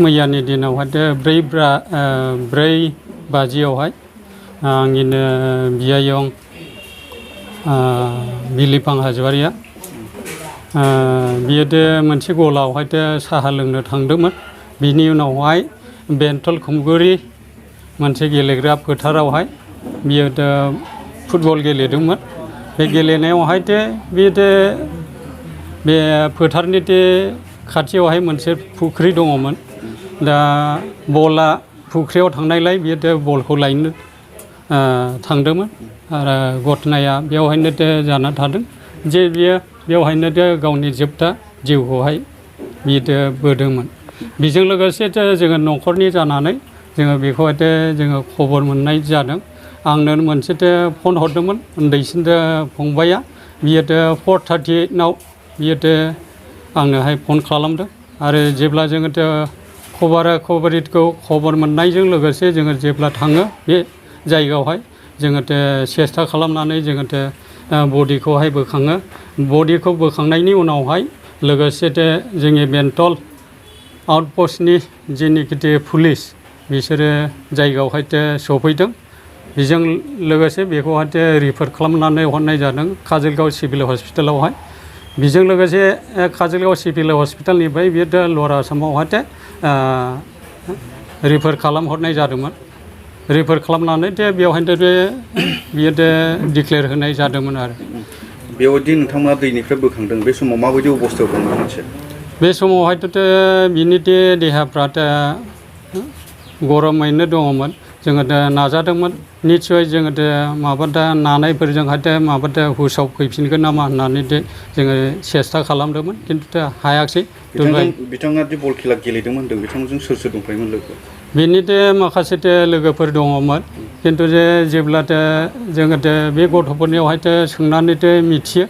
मैयानि दिनावहाय ब्रै बाजियावहाय आंनिनो बियायं बिलिफां हाज'वारिया बियो मोनसे गलायावहाय साहा लोंनो थांदोंमोन। बिनि उनावहाय बेंटल खुमगुरि मोनसे गेलेग्रा फोथारावहाय बियो फुटबल गेलेदोंमोन। बे गेलेनायावहाय बे फोथारनि खाथियावहाय मोनसे फुख्रि दङमोन। दा बला फुख्रियाव थांनायलाय बियो बलखौ लायनो थांदोंमोन आरो घटनाया बेवहायनो जाना थादों जे बियो बेवहायनो गावनि जोबथा जिउखौहाय बियो बोदोंमोन। बेजों लोगोसे जोङो न'खरनि जानानै जोङो बेखौहाय जोङो खबर मोननाय जादों। आंनो मोनसे फन हरदोंमोन उन्दैसिन फंबाया, बियो 4:38 बियो आंनोहाय फन खालामदों आरो जेब्ला जोङो खबर मोननायजों लोगोसे जोङो जेब्ला थाङो बे जायगायावहाय जोङो सेस्था खालामनानै जोङो बडिखौहाय बोखाङो। बडिखौ बोखांनायनि उनावहाय लोगोसे जोंनि बेंटल आउटपस्टनि जेनिखि पुलिस बिसोरो जायगायावहाय सफैदों। बेजों लोगोसे बेखौहाय रिफार खालामनानै हरनाय जादों काजलगाव सिभिल हस्पिटालावहाय। बेजों लोगोसे काजलगाव सिभिल हस्पिटालनिफ्राय बियो लवार आसामावहाय रिफार खालामहरनाय जादोंमोन। रिफार खालामनानै बेवहायनो बियो डिक्लेयार होनाय जादोंमोन आरो। बेबायदि नोंथांमोना दैनिफ्राय बोखांदों, बे समाव माबायदि अबस्थायाव दंमोन मोनसे? बे समावहायथ' बिनि देहाफ्रा गरमैनो दङमोन। जोङो नाजादोंमोन निस्सय जोङो नानायफोरजोंहाय हुसाव फैफिनगोन नामा होननानै जोङो सेस्था खालामदोंमोन, खिन्थु हायाखिसै। बिथाङा बल खेला गेलेदोंमोन होनदों, बिथांमोनजों सोर सोर दंफायोमोन लोगो? बिनि माखासे लोगोफोर दङमोन, खिन्थु जेब्ला जोङो बे गथ'फोरनियावहाय सोंनानै मिथियो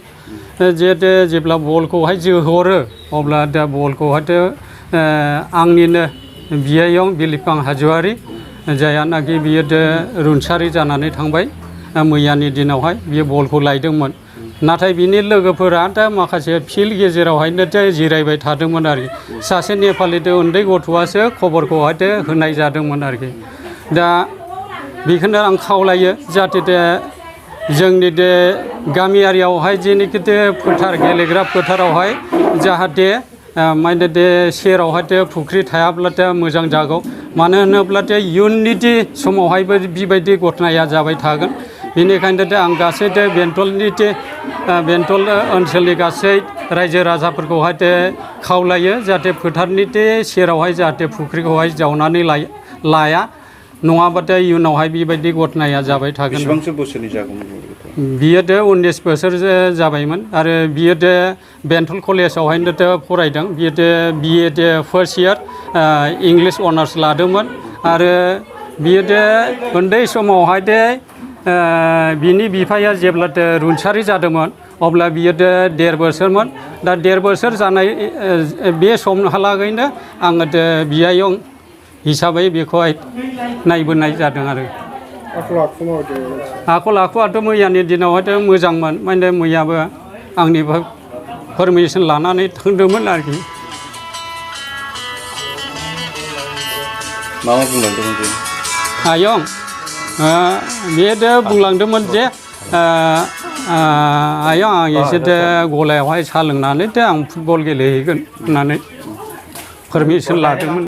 जेब्ला बलखौहाय जोहरो अब्ला बलखौहाय आंनिनो बियायं बिलिफां हाज'वारि जायानाखि बियो रुंसारि जानानै थांबाय मैयानि दिनावहाय बियो बलखौ लायदोंमोन। नाथाय बिनि लोगोफोरा माखासे फिल्ड गेजेरावहायनो जिरायबाय थादोंमोन आरोखि। सासे नेपालि उन्दै गथ'आसो खबरखौहाय होनाय जादोंमोन आरोखि। दा बेखौनो आं खावलायो जाहाथे जोंनि गामियारियावहाय जेनिखि फोथार गेलेग्रा फोथारावहाय जाहाथे माने सेरावहाय फुख्रि थायाब्ला मोजां जागौ। मानो होनोब्ला इयुननि समावहायबो बेबायदि घटनाया जाबाय थागोन। बेनिखायनो आं गासै बेंटल ओनसोलनि गासै रायजो राजाफोरखौहाय खावलायो जाहाथे फोथारनि सेरावहाय जाहाथे फुख्रिखौहाय जावनानै लाया, नङाबाथाय इयुनावहाय बेबायदि घटनाया जाबाय थागोन। बेसेबांसो बोसोरनि जागौमोन बियो 19 बोसोर जाबायमोन आरो बियो बेंटल कलेजावहायनो फरायदों। बियो BA first year English honours लादोंमोन आरो बियो उन्दै समावहाय बिनि बिफाया जेब्ला रुंसारि जादोंमोन अब्ला बियो 1.5 बोसोरमोन। दा 1.5 बोसोर जानाय बे समहालागैनो आङो बियायं हिसाबै बेखौहाय नायबोनाय जादों आरो। आखल आखुआथ' मैयानि दिनावहाय मोजांमोन, माने मैयाबो आंनिफ्राय पारमिसन लानानै थांदोंमोन आरोखि। मा बुंलांदोंमोन बे आयं बे बुंलांदोंमोन जे आयं आं एसे गलायावहाय साहा लोंनानै आं फुटबल गेलेहैगोन होननानै पारमिसन लादोंमोन।